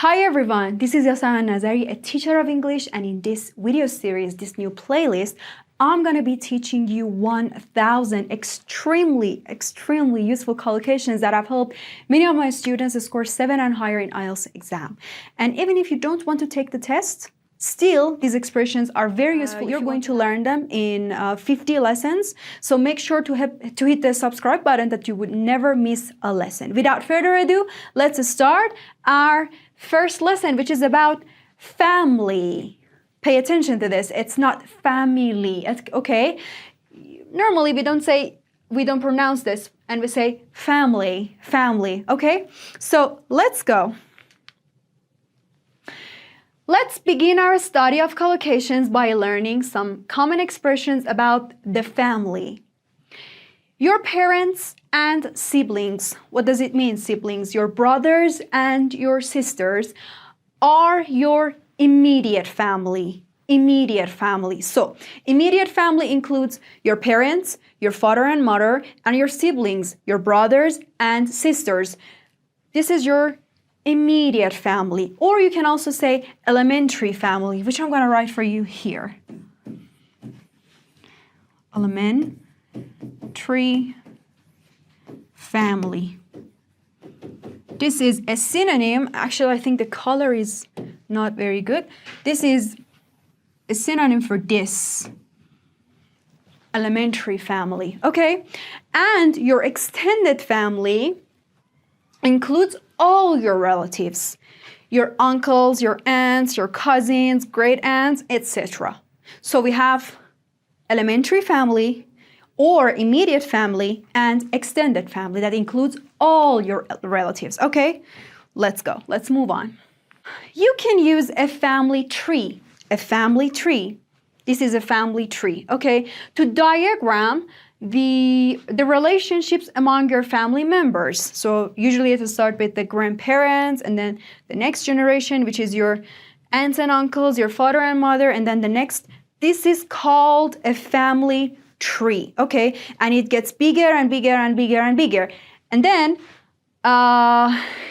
Hi everyone, this is Yasahan Nazari, a teacher of English, and in this video series, this new playlist, I'm going to be teaching you 1,000 extremely useful collocations that have helped many of my students score 7 and higher in IELTS exam. And even if you don't want to take the test, still, these expressions are very useful. You're going to learn them in 50 lessons, so make sure to hit the subscribe button that you would never miss a lesson. Without further ado, let's start our first lesson, which is about family. Pay attention to this. It's not family, okay? Normally, we don't pronounce this, and we say family, okay? So let's go. Let's begin our study of collocations by learning some common expressions about the family. Your parents and siblings. What does it mean, siblings? Your brothers and your sisters are your immediate family. So, immediate family includes your parents, your father and mother, and your siblings, your brothers and sisters. This is your immediate family, or you can also say elementary family, which I'm going to write for you here. Elementary family. This is a synonym. Actually, I think the color is not very good. This is a synonym for this. Elementary family, okay? And your extended family includes all your relatives, your uncles, your aunts, your cousins, great aunts, etc. So we have elementary family or immediate family and extended family that includes all your relatives. Okay, let's go. Let's move on. You can use a family tree. This is a family tree, okay, to diagram the relationships among your family members. So usually it will start with the grandparents, and then the next generation, which is your aunts and uncles, your father and mother, and then the next. This is called a family tree, okay? And it gets bigger and bigger and bigger and bigger. And then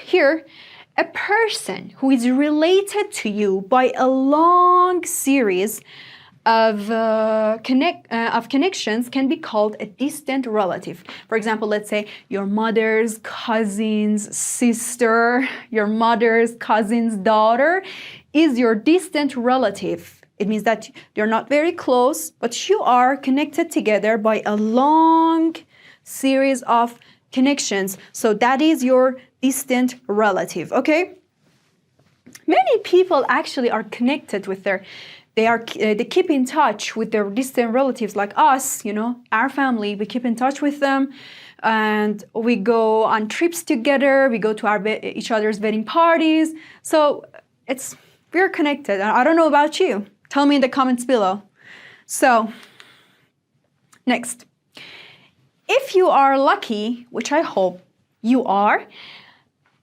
here, a person who is related to you by a long series of connections can be called a distant relative. For example, let's say your mother's cousin's sister, your mother's cousin's daughter is your distant relative. It means that you're not very close, but you are connected together by a long series of connections. So that is your distant relative, okay? Many people actually are connected with they keep in touch with their distant relatives, like us, our family. We keep in touch with them, and we go on trips together. We go to each other's wedding parties. So we're connected. I don't know about you. Tell me in the comments below. So, next. If you are lucky, which I hope you are,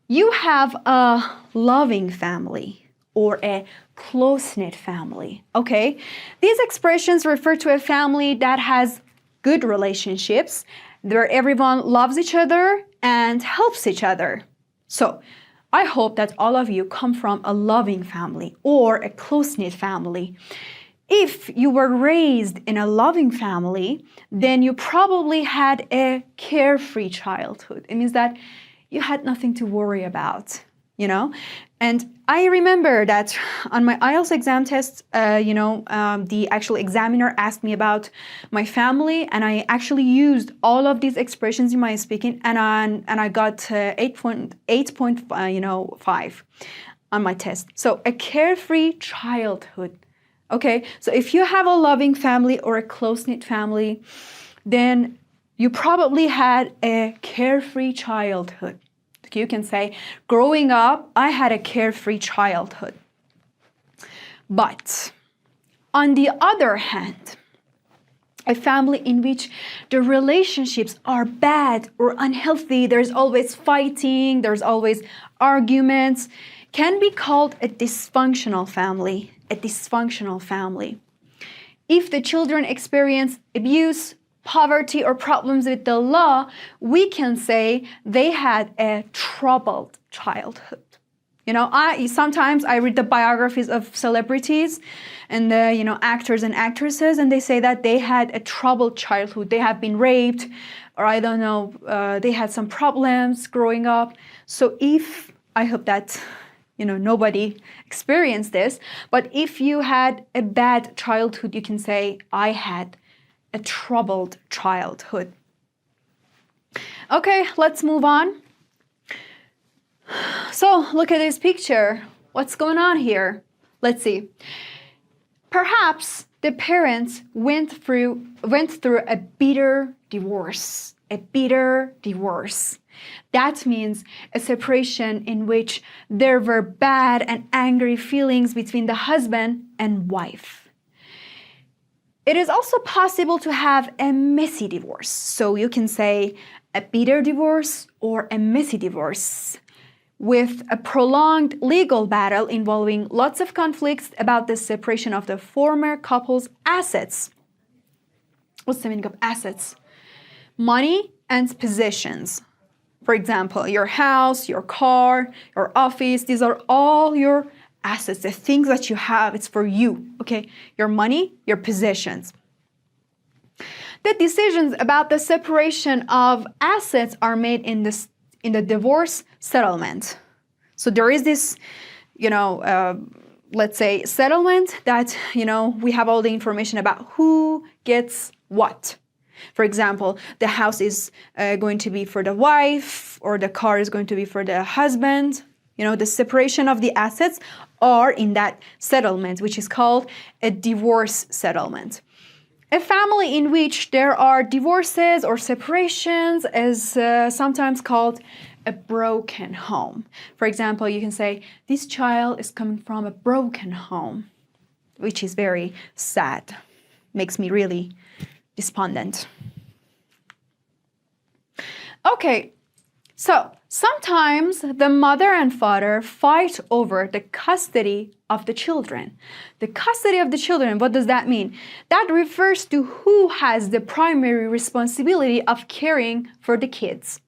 you have a loving family or a close-knit family, okay? These expressions refer to a family that has good relationships, where everyone loves each other and helps each other. So, I hope that all of you come from a loving family or a close-knit family. If you were raised in a loving family, then you probably had a carefree childhood. It means that you had nothing to worry about, And I remember that on my IELTS exam test, the actual examiner asked me about my family, and I actually used all of these expressions in my speaking, and I got 8.5 on my test. So a carefree childhood. Okay, so if you have a loving family or a close-knit family, then you probably had a carefree childhood. You can say, growing up, I had a carefree childhood. But on the other hand, a family in which the relationships are bad or unhealthy, there's always fighting, there's always arguments, can be called a dysfunctional family. If the children experience abuse, poverty, or problems with the law, we can say they had a troubled childhood. Sometimes I read the biographies of celebrities and the actors and actresses, and they say that they had a troubled childhood. They have been raped, or I don't know, they had some problems growing up. So I hope that nobody experienced this, but if you had a bad childhood, you can say, I had a troubled childhood. Okay, let's move on. So look at this picture. What's going on here? Let's see. Perhaps the parents went through a bitter divorce. A bitter divorce. That means a separation in which there were bad and angry feelings between the husband and wife. It is also possible to have a messy divorce. So you can say a bitter divorce or a messy divorce, with a prolonged legal battle involving lots of conflicts about the separation of the former couple's assets. What's the meaning of assets? Money and possessions. For example, your house, your car, your office, these are all your assets, the things that you have, it's for you, okay? Your money, your possessions. The decisions about the separation of assets are made in the divorce settlement. So there is this, let's say, settlement that, we have all the information about who gets what. For example, the house is going to be for the wife, or the car is going to be for the husband. The separation of the assets are in that settlement, which is called a divorce settlement. A family in which there are divorces or separations is sometimes called a broken home. For example, you can say, this child is coming from a broken home, which is very sad. Makes me really despondent. Okay, so sometimes the mother and father fight over the custody of the children. The custody of the children, what does that mean? That refers to who has the primary responsibility of caring for the kids.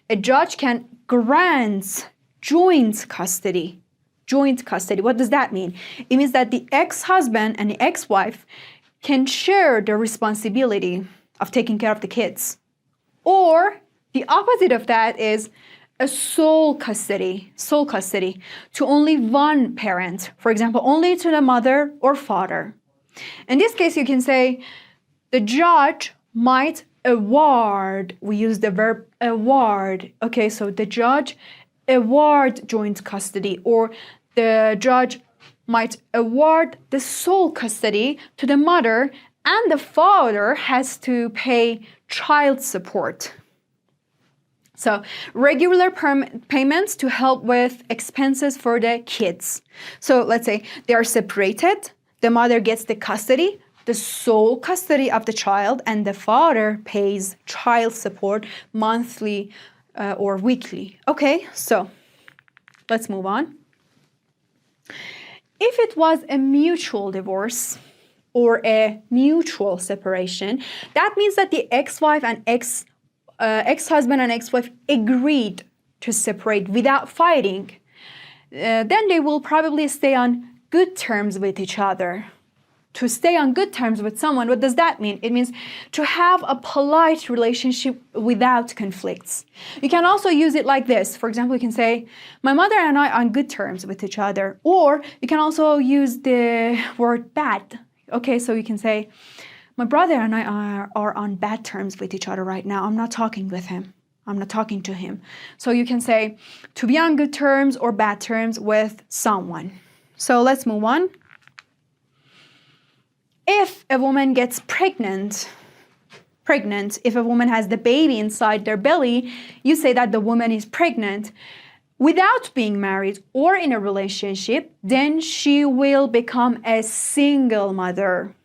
A judge can grant joint custody. Joint custody, what does that mean? It means that the ex-husband and the ex-wife can share the responsibility of taking care of the kids. Or the opposite of that is a sole custody to only one parent, for example, only to the mother or father. In this case, you can say the judge might award, we use the verb award. Okay, so the judge award joint custody, or the judge might award the sole custody to the mother, and the father has to pay child support. So regular payments to help with expenses for the kids. So let's say they are separated, the mother gets the custody, the sole custody of the child, and the father pays child support monthly or weekly. Okay, so let's move on. If it was a mutual divorce or a mutual separation, that means that the ex-wife and ex-husband and ex-wife agreed to separate without fighting. Then they will probably stay on good terms with each other. To stay on good terms with someone, what does that mean? It means to have a polite relationship without conflicts. You can also use it like this. For example, you can say, my mother and I are on good terms with each other. Or you can also use the word bad. Okay, so you can say, my brother and I are on bad terms with each other right now. I'm not talking with him. I'm not talking to him. So you can say to be on good terms or bad terms with someone. So let's move on. If a woman gets pregnant, if a woman has the baby inside their belly, you say that the woman is pregnant without being married or in a relationship, then she will become a single mother.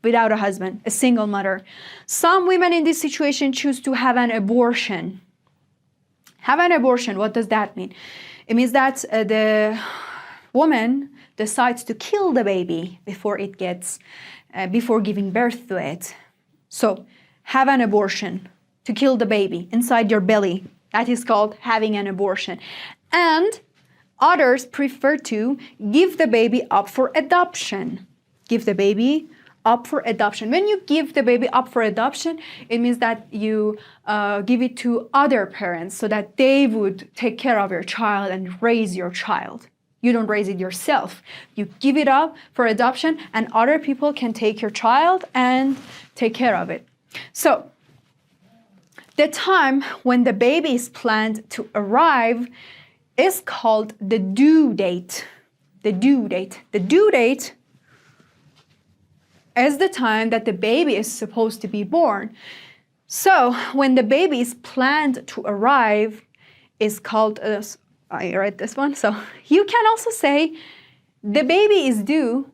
Without a husband, a single mother. Some women in this situation choose to have an abortion. Have an abortion, what does that mean? It means that the woman decides to kill the baby before giving birth to it. So, have an abortion, to kill the baby inside your belly. That is called having an abortion. And Others prefer to give the baby up for adoption. Give the baby up for adoption. When you give the baby up for adoption, it means that you give it to other parents so that they would take care of your child and raise your child. You don't raise it yourself. You give it up for adoption and other people can take your child and take care of it. So, the time when the baby is planned to arrive is called the due date. The due date. The due date is the time that the baby is supposed to be born. So when the baby is planned to arrive is called, I read this one, so you can also say the baby is due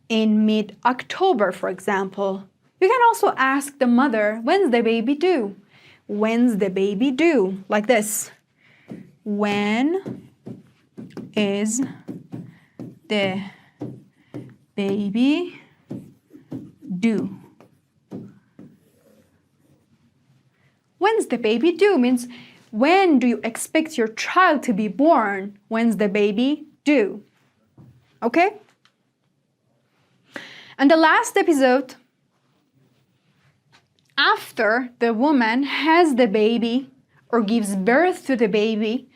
in mid-October, for example. You can also ask the mother, when's the baby due? When's the baby due? Like this. When is the baby due? When's the baby due means when do you expect your child to be born? When's the baby due? Okay? And the last episode, after the woman has the baby or gives birth to the baby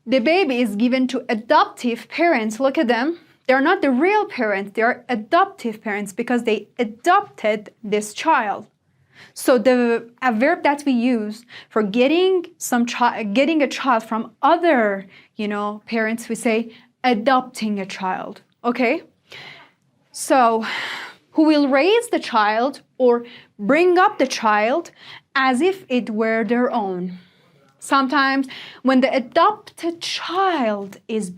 is given to adoptive parents. Look at them. They're not the real parents. They're adoptive parents because they adopted this child. So a verb that we use for getting a child from other, parents, we say adopting a child. Okay? So who will raise the child or bring up the child as if it were their own. Sometimes when the adopted child is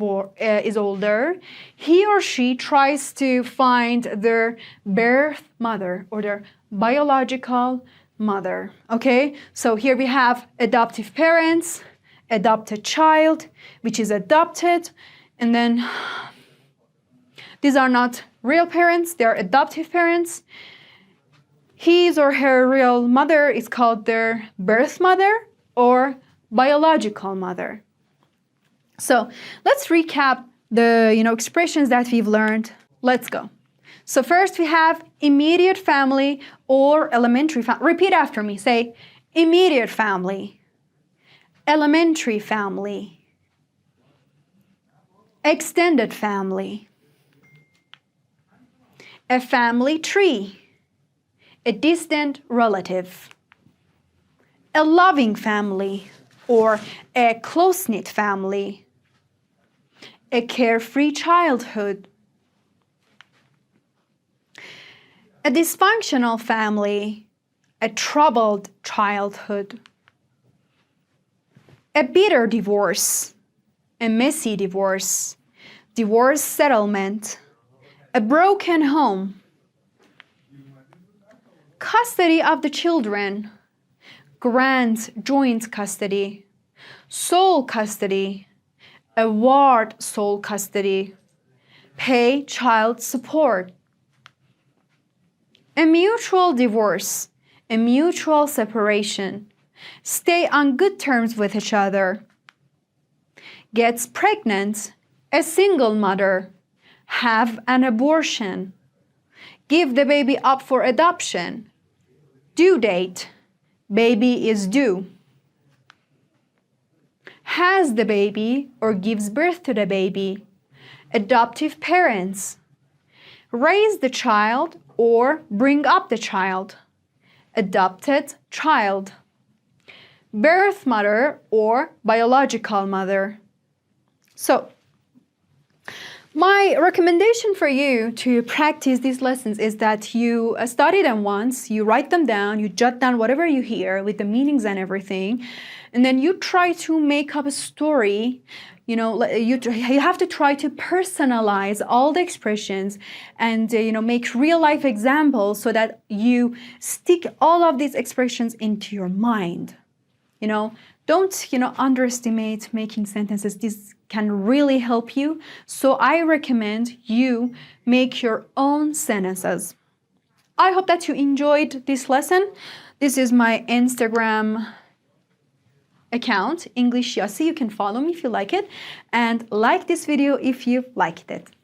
older, he or she tries to find their birth mother or their biological mother. Okay? So here we have adoptive parents, adopted child, which is adopted, and then these are not real parents, they're adoptive parents. His or her real mother is called their birth mother or biological mother. So let's recap the expressions that we've learned. Let's go. So first we have immediate family or elementary family. Repeat after me. Say immediate family, elementary family, extended family, a family tree, a distant relative, a loving family or a close-knit family, a carefree childhood, a dysfunctional family, a troubled childhood, a bitter divorce, a messy divorce, divorce settlement, a broken home, custody of the children, grant joint custody, sole custody, award sole custody, pay child support, a mutual divorce, a mutual separation, stay on good terms with each other, gets pregnant, a single mother, have an abortion, give the baby up for adoption, due date, baby is due, has the baby or gives birth to the baby, adoptive parents, raise the child or bring up the child, adopted child, birth mother or biological mother. So, my recommendation for you to practice these lessons is that you study them once, you write them down, you jot down whatever you hear with the meanings and everything, and then you try to make up a story. You have to try to personalize all the expressions and make real life examples so that you stick all of these expressions into your mind. Don't underestimate making sentences. This can really help you. So I recommend you make your own sentences. I hope that you enjoyed this lesson. This is my Instagram account, English Yossi. You can follow me if you like it, and like this video if you liked it.